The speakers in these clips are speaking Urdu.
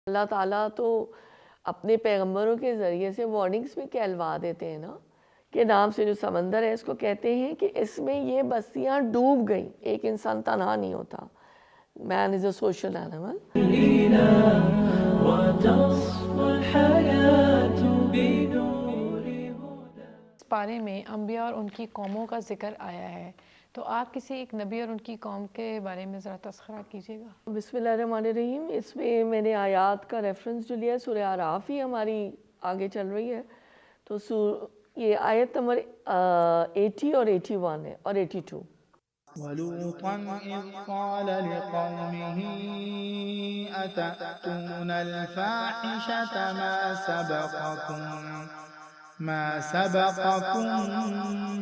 اللہ تعالیٰ تو اپنے پیغمبروں کے ذریعے سے وارننگز بھی کہلوا دیتے ہیں نا، کہ نام سے جو سمندر ہے اس کو کہتے ہیں کہ اس میں یہ بستیاں ڈوب گئیں، ایک انسان تنہا نہیں ہوتا. مین از اے سوشل اینیمل. اس پارے میں انبیاء اور ان کی قوموں کا ذکر آیا ہے، تو آپ کسی ایک نبی اور ان کی قوم کے بارے میں ذرا تذکرہ کیجیے گا. بسم اللہ الرحمن الرحیم. اس میں میں نے آیات کا ریفرنس جو لیا ہے سورہ اعراف ہی ہماری آگے چل رہی ہے، تو یہ آیت نمبر 80 اور 81 ہے اور 82. وَلُوطًا إِذْ قَالَ لِقَوْمِهِ أَتَأْتُونَ الْفَاحِشَةَ مَا سَبَقَكُم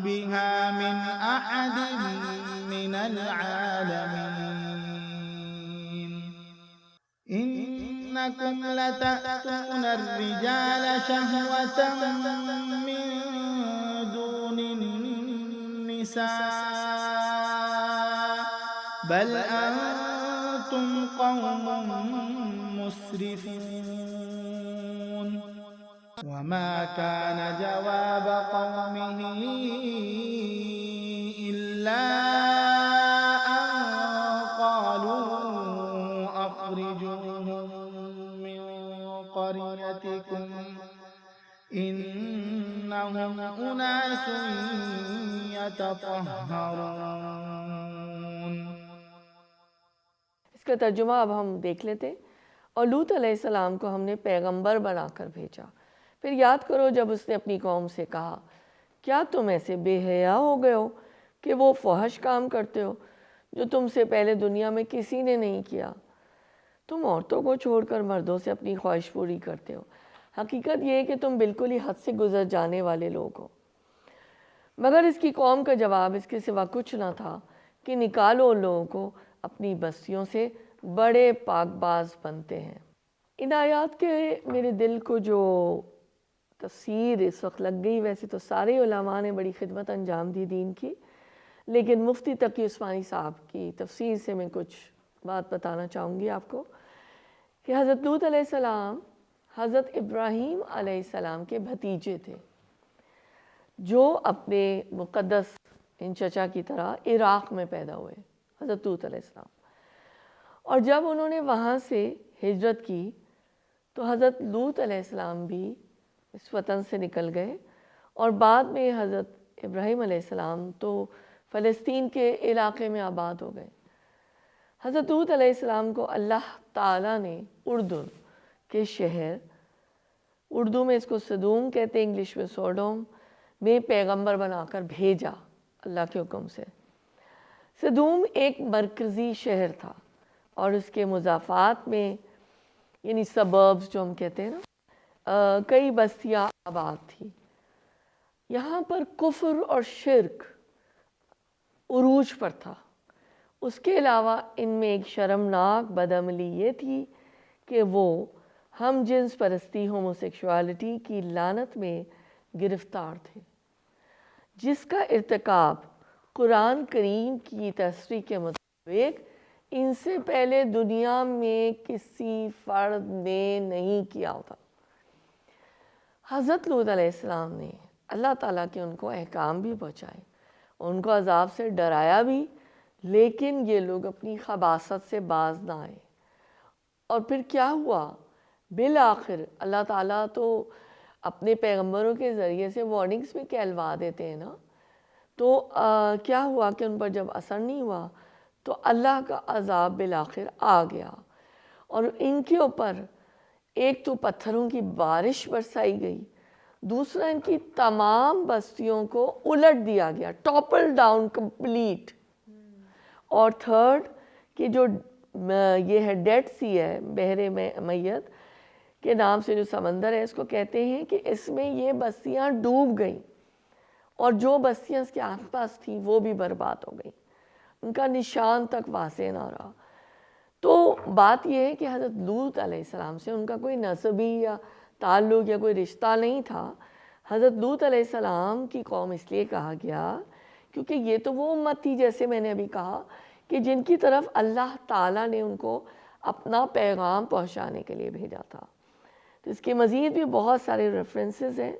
بِهَا مِنْ أَحَدٍ مِّنَ الْعَالَمِينَ. إِنَّكُمْ لَتَأْتُونَ الرِّجَالَ شَهْوَةً مِّن دُونِ النِّسَاءِ بَلْ أَنتُمْ قَوْمٌ مُّسْرِفُونَ. وَمَا كَانَ جَوَابَ قَوْمِهِ إِلَّا أَن قَالُوا أَخْرِجُوهُم مِّن قَرْيَتِكُمْ إِنَّهُمْ أُنَاسٌ يَتَطَهَّرُونَ. اس کا ترجمہ اب ہم دیکھ لیتے. اور لوط علیہ السلام کو ہم نے پیغمبر بنا کر بھیجا. پھر یاد کرو جب اس نے اپنی قوم سے کہا، کیا تم ایسے بے حیا ہو گئے ہو کہ وہ فحش کام کرتے ہو جو تم سے پہلے دنیا میں کسی نے نہیں کیا؟ تم عورتوں کو چھوڑ کر مردوں سے اپنی خواہش پوری کرتے ہو. حقیقت یہ ہے کہ تم بالکل ہی حد سے گزر جانے والے لوگ ہو. مگر اس کی قوم کا جواب اس کے سوا کچھ نہ تھا کہ نکالو لوگوں کو اپنی بستیوں سے، بڑے پاک باز بنتے ہیں. ان آیات کے میرے دل کو جو تفسیر اس وقت لگ گئی، ویسے تو سارے علماء نے بڑی خدمت انجام دی دین کی، لیکن مفتی تقی عثمانی صاحب کی تفسیر سے میں کچھ بات بتانا چاہوں گی آپ کو، کہ حضرت لوط علیہ السلام حضرت ابراہیم علیہ السلام کے بھتیجے تھے، جو اپنے مقدس ان چچا کی طرح عراق میں پیدا ہوئے، حضرت لوط علیہ السلام. اور جب انہوں نے وہاں سے ہجرت کی تو حضرت لوط علیہ السلام بھی اس وطن سے نکل گئے، اور بعد میں حضرت ابراہیم علیہ السلام تو فلسطین کے علاقے میں آباد ہو گئے. حضرت لوط علیہ السلام کو اللہ تعالیٰ نے اردن کے شہر، اردو میں اس کو سدوم کہتے ہیں، انگلش میں سوڈوم میں پیغمبر بنا کر بھیجا اللہ کے حکم سے. سدوم ایک مرکزی شہر تھا اور اس کے مضافات میں یعنی سبربز جو ہم کہتے ہیں نا، کئی بستیاں آباد تھی. یہاں پر کفر اور شرک عروج پر تھا. اس کے علاوہ ان میں ایک شرمناک بدعملی یہ تھی کہ وہ ہم جنس پرستی، ہوموسیکشوالٹی کی لعنت میں گرفتار تھے، جس کا ارتکاب قرآن کریم کی تصریح کے مطابق ان سے پہلے دنیا میں کسی فرد نے نہیں کیا ہوتا. حضرت لوط علیہ السلام نے اللہ تعالیٰ کے ان کو احکام بھی پہنچائے، ان کو عذاب سے ڈرایا بھی، لیکن یہ لوگ اپنی خباثت سے باز نہ آئے. اور پھر کیا ہوا؟ بالآخر اللہ تعالیٰ تو اپنے پیغمبروں کے ذریعے سے وارننگز بھی کہلوا دیتے ہیں نا، تو کیا ہوا کہ ان پر جب اثر نہیں ہوا تو اللہ کا عذاب بالآخر آ گیا، اور ان کے اوپر ایک تو پتھروں کی بارش برسائی گئی، دوسرا ان کی تمام بستیوں کو الٹ دیا گیا، ٹاپل ڈاؤن کمپلیٹ. اور تھرڈ کہ جو یہ ہے ڈیڈ سی ہے، بحر میت کے نام سے جو سمندر ہے اس کو کہتے ہیں کہ اس میں یہ بستیاں ڈوب گئیں، اور جو بستیاں اس کے آس پاس تھیں وہ بھی برباد ہو گئیں، ان کا نشان تک واضح نہ رہا. تو بات یہ ہے کہ حضرت لوط علیہ السلام سے ان کا کوئی نسبی یا تعلق یا کوئی رشتہ نہیں تھا. حضرت لوط علیہ السلام کی قوم اس لیے کہا گیا کیونکہ یہ تو وہ امت تھی، جیسے میں نے ابھی کہا، کہ جن کی طرف اللہ تعالیٰ نے ان کو اپنا پیغام پہنچانے کے لیے بھیجا تھا. تو اس کے مزید بھی بہت سارے ریفرنسز ہیں,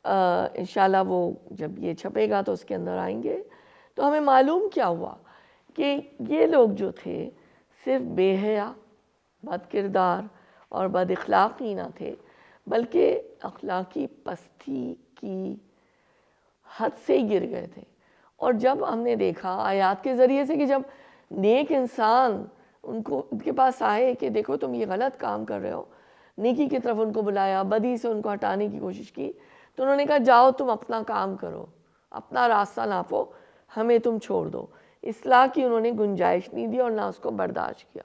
انشاءاللہ وہ جب یہ چھپے گا تو اس کے اندر آئیں گے. تو ہمیں معلوم کیا ہوا کہ یہ لوگ جو تھے صرف بے حیا, بد کردار اور بد اخلاقی نہ تھے, بلکہ اخلاقی پستی کی حد سے ہی گر گئے تھے. اور جب ہم نے دیکھا آیات کے ذریعے سے کہ جب نیک انسان ان کے پاس آئے کہ دیکھو تم یہ غلط کام کر رہے ہو, نیکی کی طرف ان کو بلایا, بدی سے ان کو ہٹانے کی کوشش کی, تو انہوں نے کہا جاؤ تم اپنا کام کرو, اپنا راستہ ناپو, ہمیں تم چھوڑ دو. اصلاح کی انہوں نے گنجائش نہیں دی اور نہ اس کو برداشت کیا.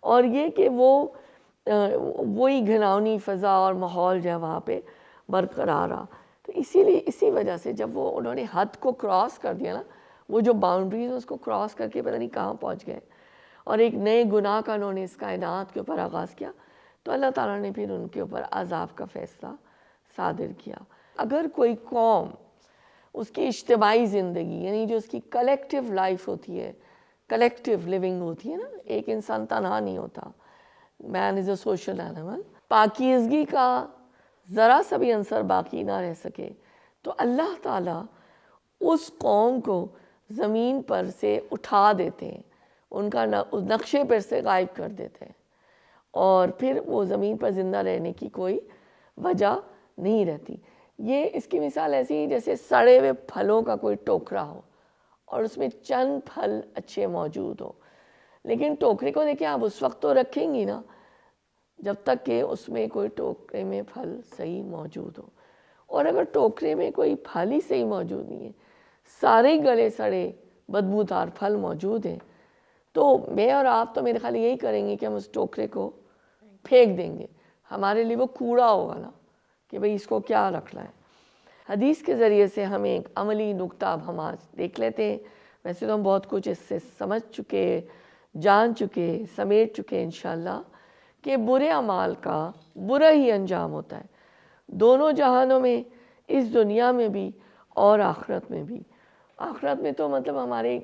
اور یہ کہ وہی گھناؤنی فضا اور ماحول جو ہے وہاں پہ برقرار رہا. تو اسی وجہ سے جب انہوں نے حد کو کراس کر دیا نا, وہ جو باؤنڈریز اس کو کراس کر کے پتہ نہیں کہاں پہنچ گئے, اور ایک نئے گناہ کا انہوں نے اس کائنات کے اوپر آغاز کیا, تو اللہ تعالیٰ نے پھر ان کے اوپر عذاب کا فیصلہ صادر کیا. اگر کوئی قوم اس کی اجتماعی زندگی یعنی جو اس کی کلیکٹیو لائف ہوتی ہے, کلیکٹیو لیونگ ہوتی ہے نا, ایک انسان تنہا نہیں ہوتا, مین از اے سوشل اینیمل, پاکیزگی کا ذرا سا بھی عنصر باقی نہ رہ سکے, تو اللہ تعالیٰ اس قوم کو زمین پر سے اٹھا دیتے ہیں, ان کا نقشے پر سے غائب کر دیتے ہیں, اور پھر وہ زمین پر زندہ رہنے کی کوئی وجہ نہیں رہتی. یہ اس کی مثال ایسی ہے جیسے سڑے ہوئے پھلوں کا کوئی ٹوکرا ہو اور اس میں چند پھل اچھے موجود ہو, لیکن ٹوکرے کو دیکھیں آپ اس وقت تو رکھیں گی نا جب تک کہ اس میں کوئی ٹوکرے میں پھل صحیح موجود ہو. اور اگر ٹوکرے میں کوئی پھل ہی صحیح موجود نہیں ہے, سارے گلے سڑے بدبودار پھل موجود ہیں, تو میں اور آپ تو میرے خیال یہی کریں گے کہ ہم اس ٹوکرے کو پھینک دیں گے. ہمارے لیے وہ کوڑا ہوگا نا کہ بھئی اس کو کیا رکھنا ہے. حدیث کے ذریعے سے ہمیں ایک عملی نکتہ اب ہم آج دیکھ لیتے ہیں. ویسے تو ہم بہت کچھ اس سے سمجھ چکے, جان چکے, سمیٹ چکے انشاءاللہ, کہ برے اعمال کا برا ہی انجام ہوتا ہے, دونوں جہانوں میں, اس دنیا میں بھی اور آخرت میں بھی. آخرت میں تو مطلب ہمارے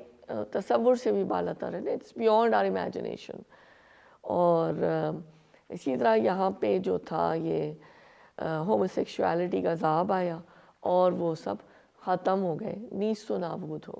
تصور سے بھی بالا تر ہے, اٹس بیونڈ آر امیجنیشن. اور اسی طرح یہاں پہ جو تھا یہ ہومو سیکشوالٹی کا عذاب آیا اور وہ سب ختم ہو گئے, نیست و نابود ہو